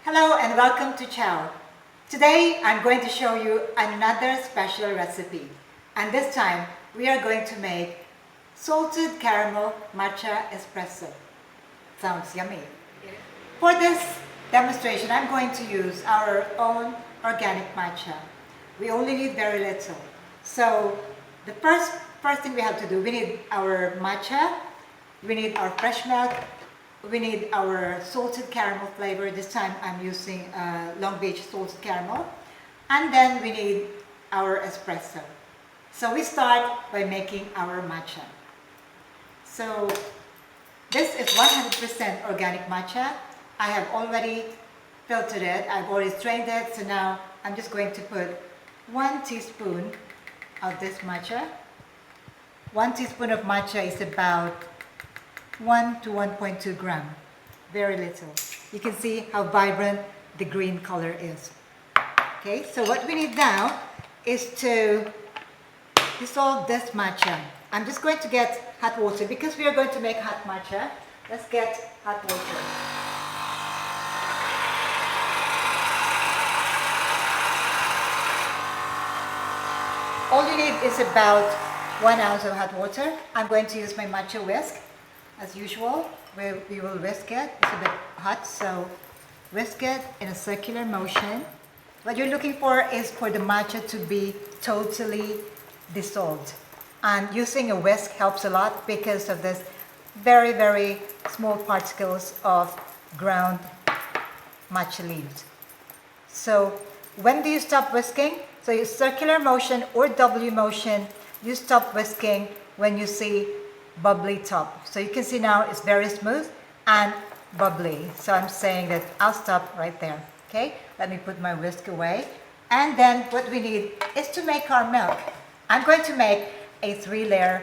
Hello and welcome to Chao. Today I'm going to show you another special recipe, and this time we are going to make salted caramel matcha espresso. Sounds yummy. For this demonstration I'm going to use our own organic matcha. We only need very little. So the first thing we have to do, we need our matcha, we need our fresh milk, we need our salted caramel flavor. This time I'm using Long Beach salted caramel. And then we need our espresso. So we start by making our matcha. So this is 100% organic matcha. I have already filtered it. I've already strained it. So now I'm just going to put 1 teaspoon of this matcha. 1 teaspoon of matcha is about 1 to 1.2 gram. Very little. You can see how vibrant the green color is. Okay, so what we need now is to dissolve this matcha. I'm just going to get hot water because we are going to make hot matcha. Let's get hot water. All you need is about 1 ounce of hot water. I'm going to use my matcha whisk. As usual, we will whisk it. It's a bit hot, so whisk it in a circular motion. What you're looking for is for the matcha to be totally dissolved. And using a whisk helps a lot because of this very, very small particles of ground matcha leaves. So when do you stop whisking? So you circular motion or W motion, you stop whisking when you see bubbly top. So you can see now it's very smooth and bubbly. So I'm saying that I'll stop right there. Okay, let me put my whisk away. And then what we need is to make our milk. I'm going to make a 3-layer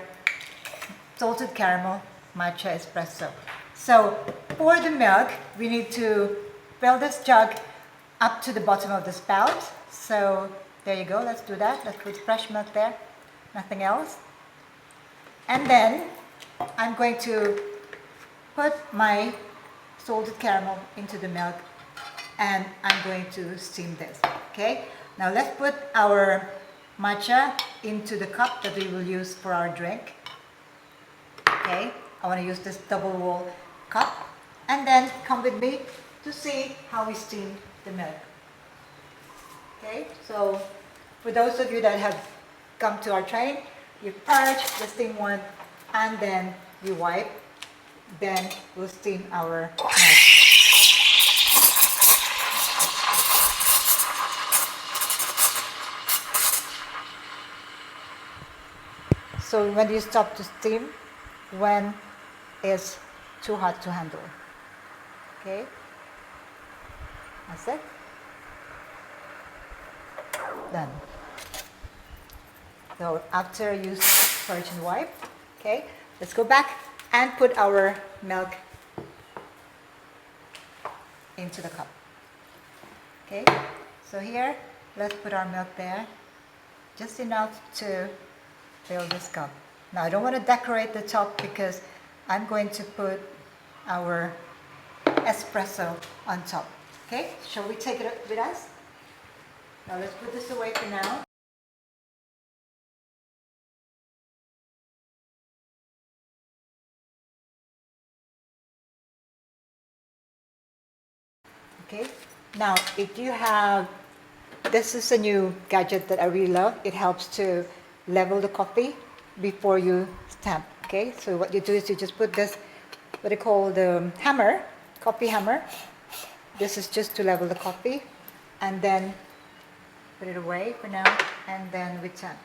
salted caramel matcha espresso. So for the milk, we need to fill this jug up to the bottom of the spout. So there you go, let's do that. Let's put fresh milk there, nothing else. And then I'm going to put my salted caramel into the milk and I'm going to steam this. Okay, now let's put our matcha into the cup that we will use for our drink. Okay, I want to use this double wall cup, and then come with me to see how we steam the milk. Okay, so for those of you that have come to our train, you purge the steam one and then you wipe, then we'll steam our milk. So when you stop to steam, when it's too hot to handle. Okay, that's it. Done. So after you purge and wipe, okay, let's go back and put our milk into the cup. Okay, so here, let's put our milk there, just enough to fill this cup. Now I don't want to decorate the top because I'm going to put our espresso on top. Okay, shall we take it with us? Now let's put this away for now. Okay, now if you have, this is a new gadget that I really love. It helps to level the coffee before you stamp. Okay, so what you do is you just put this, what they call the hammer, coffee hammer. This is just to level the coffee, and then put it away for now, and then we tap.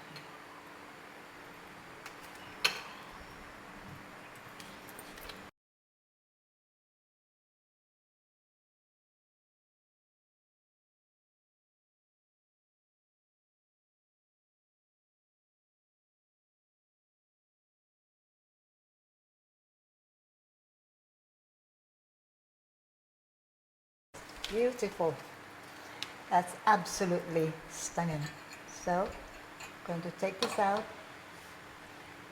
Beautiful. That's absolutely stunning. So I'm going to take this out.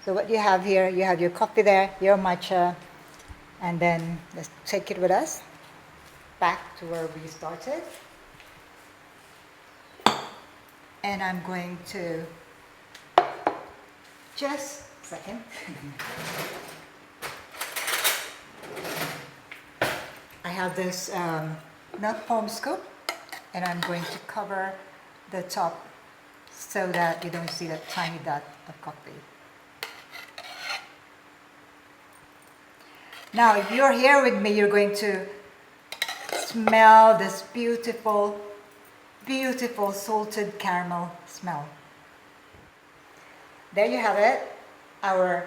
So what you have here, you have your coffee there, your matcha, and then let's take it with us. back to where we started. And I'm going to just a second. I have this nut foam scoop, and I'm going to cover the top so that you don't see that tiny dot of coffee. Now, if you're here with me, you're going to smell this beautiful, beautiful salted caramel smell. There you have it, our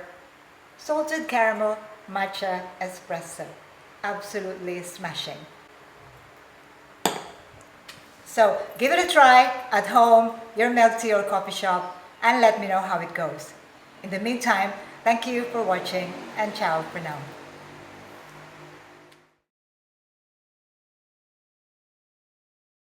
salted caramel matcha espresso. Absolutely smashing. So give it a try at home, your milk tea or coffee shop, and let me know how it goes. In the meantime, thank you for watching, and ciao for now.